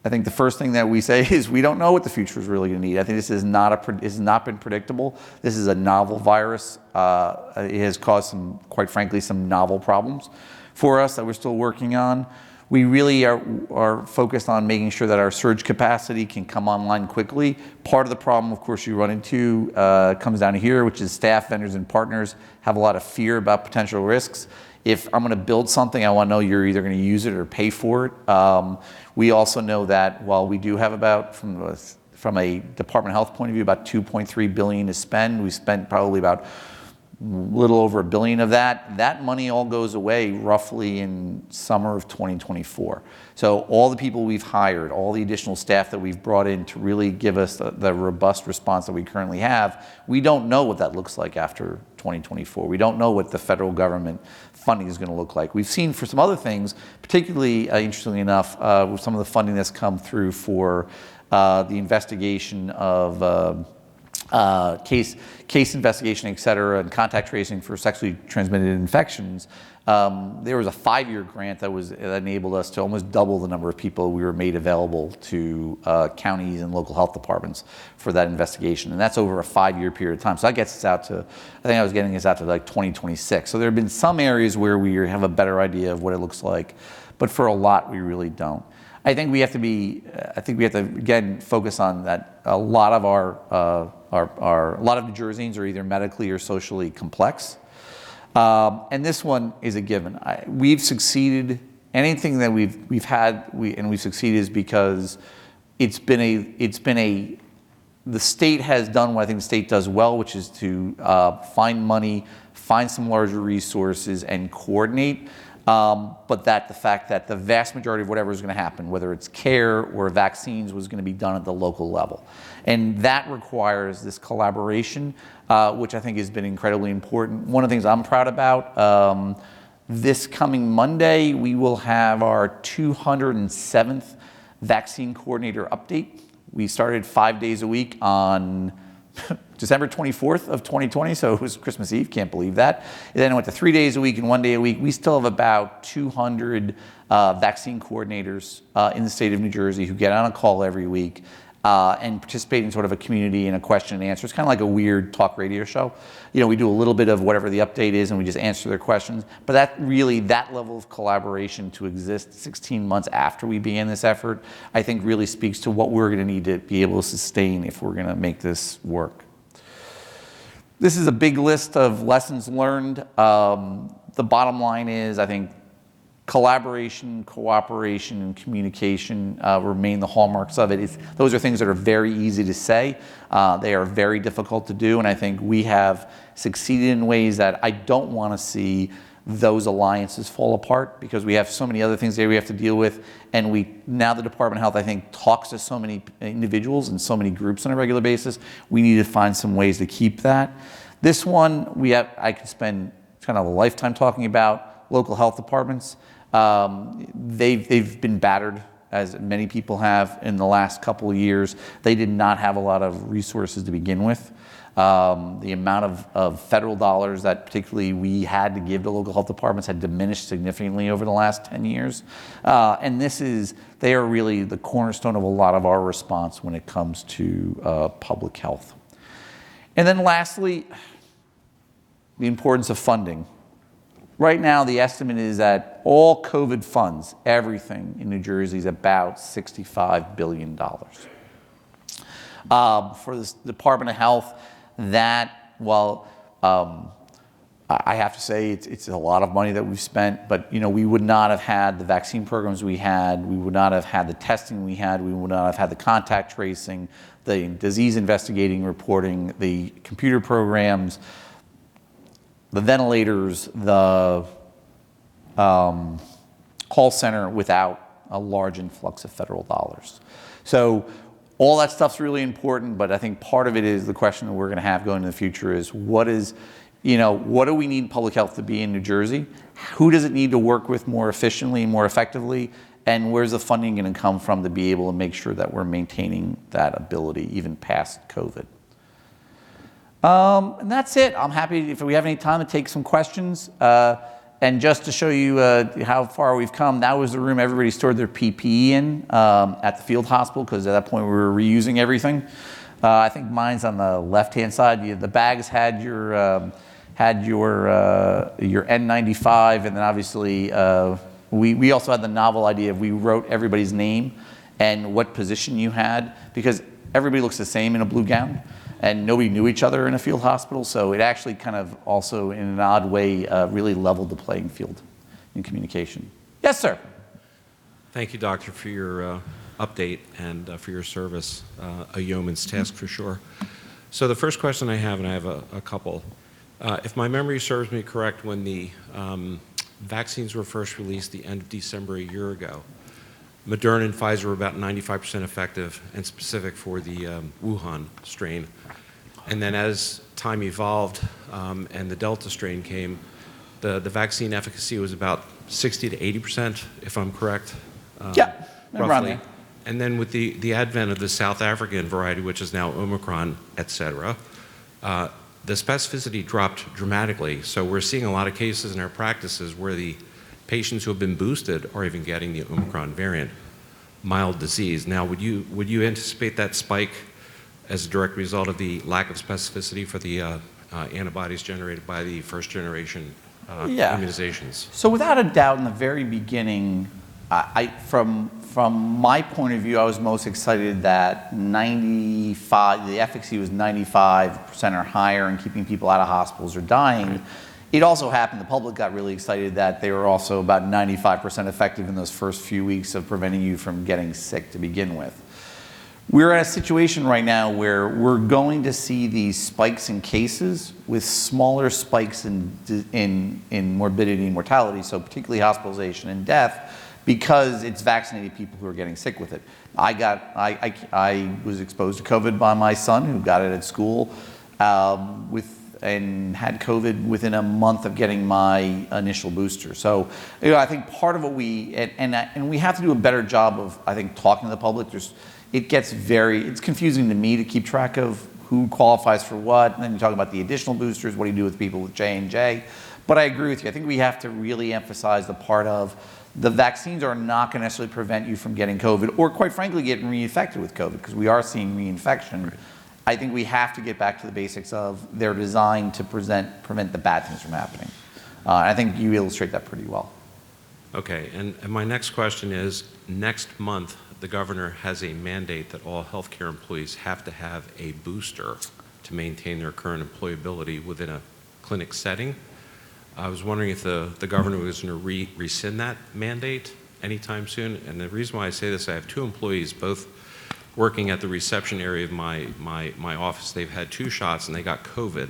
think the first thing that we say is we don't know what the future is really going to need. I think this has not been predictable. This is a novel virus. It has caused quite frankly, some novel problems for us that we're still working on. We really are focused on making sure that our surge capacity can come online quickly. Part of the problem, of course, you run into comes down to here, which is staff, vendors, and partners have a lot of fear about potential risks. If I'm going to build something, I want to know you're either going to use it or pay for it. We also know that while we do have about, from a Department of Health point of view, about $2.3 billion to spend, we spent probably about a little over $1 billion of that. That money all goes away roughly in summer of 2024. So all the people we've hired, all the additional staff that we've brought in to really give us the robust response that we currently have, we don't know what that looks like after 2024. We don't know what the federal government funding is going to look like. We've seen for some other things, particularly interestingly enough, with some of the funding that's come through for the investigation of case investigation, et cetera, and contact tracing for sexually transmitted infections. There was a 5-year grant that enabled us to almost double the number of people we were made available to counties and local health departments for that investigation. And that's over a 5-year period of time. So that gets us out to, I think I was getting us out to like 2026. So there have been some areas where we have a better idea of what it looks like, but for a lot, we really don't. I think we have to again focus on that. A lot of a lot of New Jerseyans are either medically or socially complex, and this one is a given. We've succeeded. Anything that we've had and we've succeeded is because the state has done what I think the state does well, which is to find money, find some larger resources, and coordinate. But the fact that the vast majority of whatever is going to happen, whether it's care or vaccines, was going to be done at the local level. And that requires this collaboration, which I think has been incredibly important. One of the things I'm proud about, this coming Monday, we will have our 207th vaccine coordinator update. We started 5 days a week on December 24th of 2020, so it was Christmas Eve, can't believe that. And then it went to 3 days a week and 1 day a week. We still have about 200 vaccine coordinators in the state of New Jersey who get on a call every week and participate in sort of a community and a question and answer. It's kind of like a weird talk radio show. We do a little bit of whatever the update is and we just answer their questions. But that level of collaboration to exist 16 months after we began this effort, I think really speaks to what we're going to need to be able to sustain if we're going to make this work. This is a big list of lessons learned. The bottom line is, I think, collaboration, cooperation, and communication remain the hallmarks of it. Those are things that are very easy to say. They are very difficult to do, and I think we have succeeded in ways that I don't want to see those alliances fall apart, because we have so many other things that we have to deal with, and now the Department of Health, I think, talks to so many individuals and so many groups on a regular basis. We need to find some ways to keep that. This one, I could spend kind of a lifetime talking about local health departments. They've been battered, as many people have in the last couple of years. They did not have a lot of resources to begin with. The amount of federal dollars that particularly we had to give to local health departments had diminished significantly over the last 10 years. And they are really the cornerstone of a lot of our response when it comes to public health. And then lastly, the importance of funding. Right now, the estimate is that all COVID funds, everything in New Jersey, is about $65 billion. For the Department of Health, I have to say it's a lot of money that we've spent, but we would not have had the vaccine programs we had, we would not have had the testing we had, we would not have had the contact tracing, the disease investigating reporting, the computer programs, the ventilators, the call center without a large influx of federal dollars. So all that stuff's really important, but I think part of it is the question that we're going to have going into the future is what do we need public health to be in New Jersey? Who does it need to work with more efficiently, more effectively? And where's the funding going to come from to be able to make sure that we're maintaining that ability even past COVID? And that's it. I'm happy if we have any time to take some questions. And just to show you how far we've come, that was the room everybody stored their PPE in at the field hospital, because at that point we were reusing everything. I think mine's on the left-hand side. The bags had your N95, and then obviously we also had the novel idea of we wrote everybody's name and what position you had, because everybody looks the same in a blue gown, and nobody knew each other in a field hospital, so it actually kind of also, in an odd way, really leveled the playing field in communication. Yes, sir. Thank you, Doctor, for your update and for your service. A yeoman's task for sure. So the first question I have, and I have a couple, if my memory serves me correct, when the vaccines were first released the end of December a year ago, Moderna and Pfizer were about 95% effective and specific for the Wuhan strain. And then as time evolved and the Delta strain came, the vaccine efficacy was about 60 to 80%, if I'm correct. Yeah, around roughly. there. And then with the advent of the South African variety, which is now Omicron, et cetera, the specificity dropped dramatically. So we're seeing a lot of cases in our practices where the patients who have been boosted are even getting the Omicron variant, mild disease. Now, would you anticipate that spike as a direct result of the lack of specificity for the antibodies generated by the first generation immunizations? So without a doubt, in the very beginning, from my point of view, I was most excited that the efficacy was 95% or higher in keeping people out of hospitals or dying. Right. It also happened, the public got really excited that they were also about 95% effective in those first few weeks of preventing you from getting sick to begin with. We're at a situation right now where we're going to see these spikes in cases with smaller spikes in morbidity and mortality, so particularly hospitalization and death, because it's vaccinated people who are getting sick with it. I was exposed to COVID by my son, who got it at school, and had COVID within a month of getting my initial booster. So, I think part of what and we have to do a better job of, I think, talking to the public. It's confusing to me to keep track of who qualifies for what, and then you talk about the additional boosters, what do you do with people with J&J? But I agree with you. I think we have to really emphasize the part of the vaccines are not going to necessarily prevent you from getting COVID, or quite frankly, getting reinfected with COVID, because we are seeing reinfection. Right. I think we have to get back to the basics of they're designed to prevent the bad things from happening. I think you illustrate that pretty well. Okay, and my next question is, next month, the governor has a mandate that all healthcare employees have to have a booster to maintain their current employability within a clinic setting. I was wondering if the governor was going to rescind that mandate anytime soon. And the reason why I say this, I have two employees, both working at the reception area of my office. They've had 2 shots and they got COVID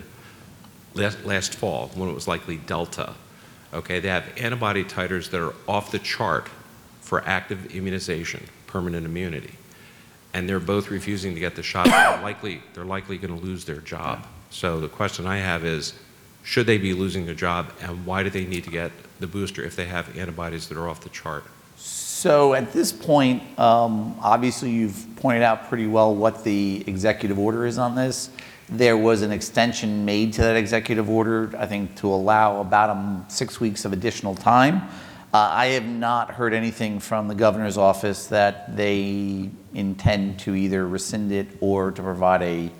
last fall when it was likely Delta. Okay, they have antibody titers that are off the chart for active immunization, permanent immunity. And they're both refusing to get the shot. They're likely going to lose their job. So the question I have is, should they be losing their job, and why do they need to get the booster if they have antibodies that are off the chart? So at this point, obviously you've pointed out pretty well what the executive order is on this. There was an extension made to that executive order, I think, to allow about 6 weeks of additional time. I have not heard anything from the governor's office that they intend to either rescind it or to provide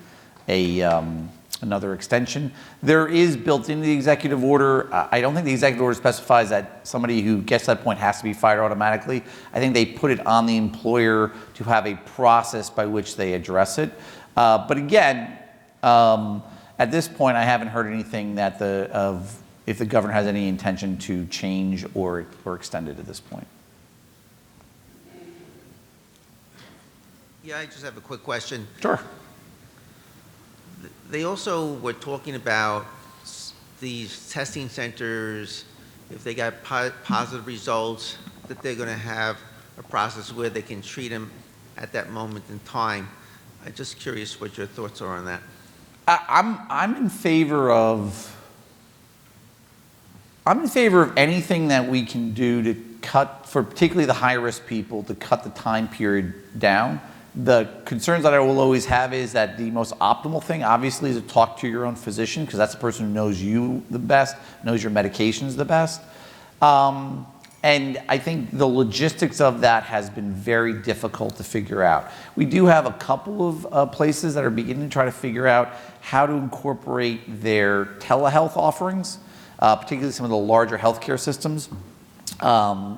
another extension. There is built into the executive order, I don't think the executive order specifies that somebody who gets to that point has to be fired automatically. I think they put it on the employer to have a process by which they address it. But again, at this point, I haven't heard anything that if the governor has any intention to change or extend it at this point. Yeah, I just have a quick question. Sure. They also were talking about these testing centers if they got positive results, that they're going to have a process where they can treat them at that moment in time. I'm just curious what your thoughts are on that. I'm in favor of anything that we can do to cut, for particularly the high-risk people, to cut the time period down. The concerns that I will always have is that the most optimal thing, obviously, is to talk to your own physician, because that's the person who knows you the best, knows your medications the best. And I think the logistics of that has been very difficult to figure out. We do have a couple of places that are beginning to try to figure out how to incorporate their telehealth offerings, particularly some of the larger healthcare systems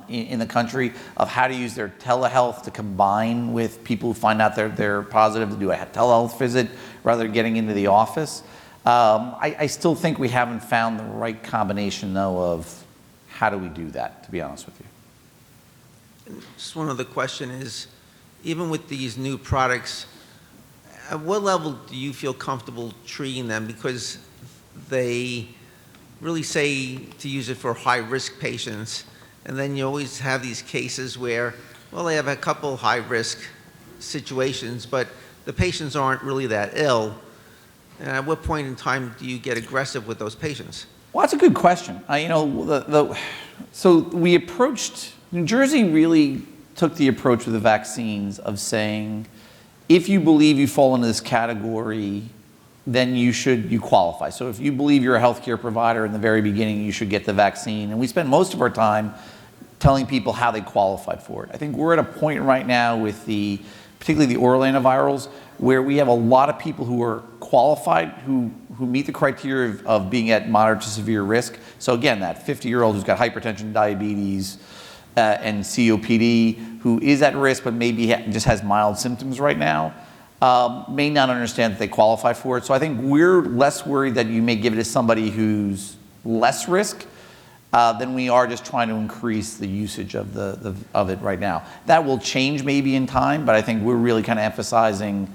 in the country, of how to use their telehealth to combine with people who find out they're positive, to do a telehealth visit rather than getting into the office. I still think we haven't found the right combination, though, of how do we do that, to be honest with you. Just one other question is, even with these new products, at what level do you feel comfortable treating them? Because they really say to use it for high-risk patients, and then you always have these cases where, well, they have a couple high-risk situations, but the patients aren't really that ill. And at what point in time do you get aggressive with those patients? Well, that's a good question. So we approached, New Jersey really took the approach with the vaccines of saying, if you believe you fall into this category, then you qualify. So if you believe you're a healthcare provider in the very beginning, you should get the vaccine. And we spent most of our time telling people how they qualified for it. I think we're at a point right now with particularly the oral antivirals, where we have a lot of people who are qualified, who meet the criteria of being at moderate to severe risk. So again, that 50-year-old who's got hypertension, diabetes, and COPD, who is at risk but maybe just has mild symptoms right now, may not understand that they qualify for it. So I think we're less worried that you may give it to somebody who's less risk than we are just trying to increase the usage of it right now. That will change maybe in time, but I think we're really kind of emphasizing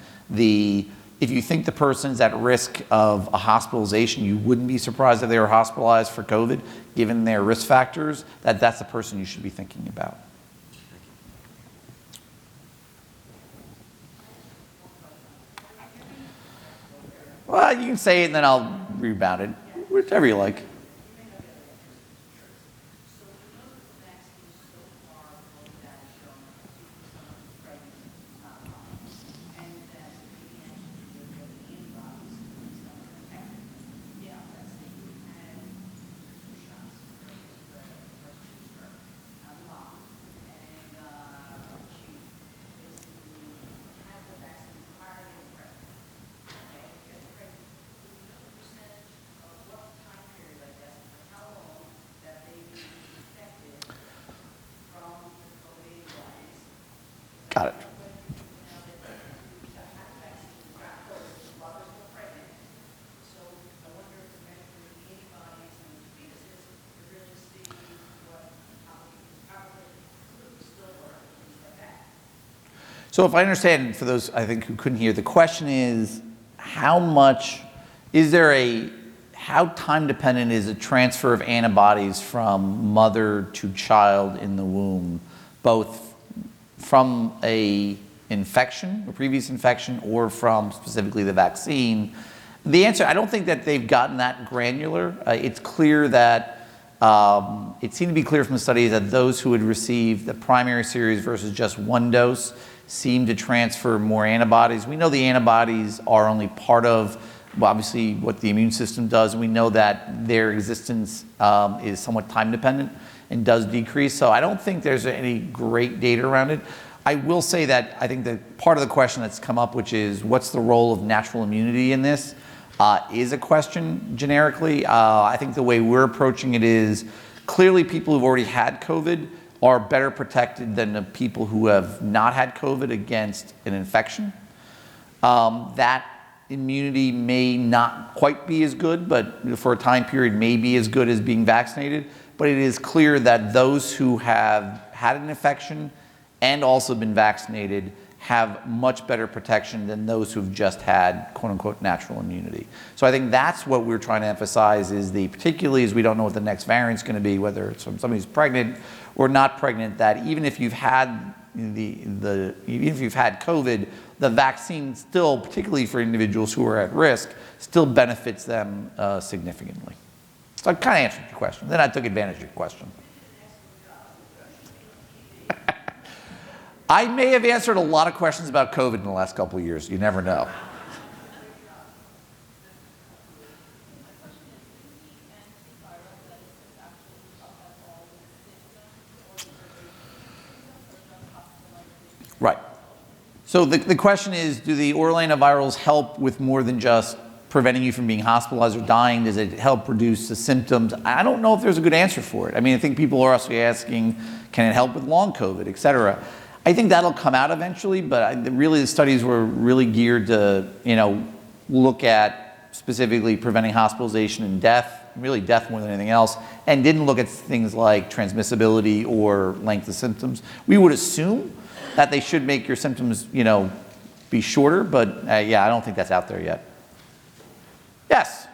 if you think the person's at risk of a hospitalization, you wouldn't be surprised if they were hospitalized for COVID, given their risk factors, that's the person you should be thinking about. Well, you can say it and then I'll rebound it, whichever you like. Got it. So if I understand, for those I think who couldn't hear, the question is, how time dependent is a transfer of antibodies from mother to child in the womb, both from a previous infection, or from specifically the vaccine? The answer, I don't think that they've gotten that granular. It's clear that, it seemed to be clear from the studies that those who had received the primary series versus just one dose seemed to transfer more antibodies. We know the antibodies are only part of, obviously, what the immune system does, and we know that their existence is somewhat time dependent and does decrease. So I don't think there's any great data around it. I will say that I think that part of the question that's come up, which is what's the role of natural immunity in this, is a question generically. I think the way we're approaching it is clearly people who've already had COVID are better protected than the people who have not had COVID against an infection. That immunity may not quite be as good, but for a time period may be as good as being vaccinated. But it is clear that those who have had an infection and also been vaccinated have much better protection than those who've just had quote unquote natural immunity. So I think that's what we're trying to emphasize is particularly as we don't know what the next variant's going to be, whether it's from somebody who's pregnant or not pregnant, that even if you've had even if you've had COVID, the vaccine still, particularly for individuals who are at risk, still benefits them significantly. So I kind of answered your question. Then I took advantage of your question. I may have answered a lot of questions about COVID in the last couple of years. You never know. Right. So the question is, do the oral antivirals help with more than just preventing you from being hospitalized or dying? Does it help reduce the symptoms? I don't know if there's a good answer for it. I mean, I think people are also asking, can it help with long COVID, et cetera? I think that'll come out eventually, but really the studies were really geared to, look at specifically preventing hospitalization and death, really death more than anything else, and didn't look at things like transmissibility or length of symptoms. We would assume that they should make your symptoms, be shorter, but yeah, I don't think that's out there yet. Yes?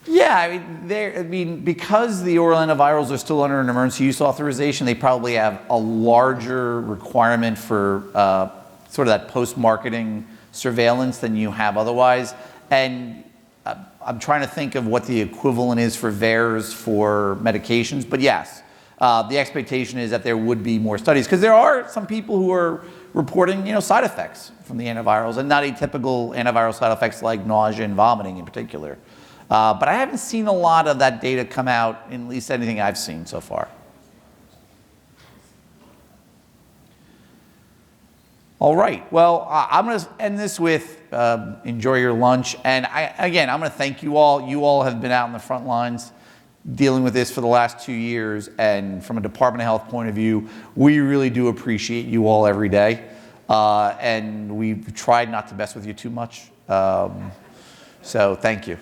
Yeah, I mean, because the oral antivirals are still under an emergency use authorization, they probably have a larger requirement for sort of that post-marketing surveillance than you have otherwise. And I'm trying to think of what the equivalent is for VAERS for medications, but yes, the expectation is that there would be more studies because there are some people who are reporting, side effects from the antivirals and not atypical antiviral side effects like nausea and vomiting in particular. But I haven't seen a lot of that data come out, in at least anything I've seen so far. All right, well, I'm going to end this with enjoy your lunch. And again, I'm going to thank you all. You all have been out in the front lines dealing with this for the last 2 years. And from a Department of Health point of view, we really do appreciate you all every day. And we've tried not to mess with you too much. So thank you.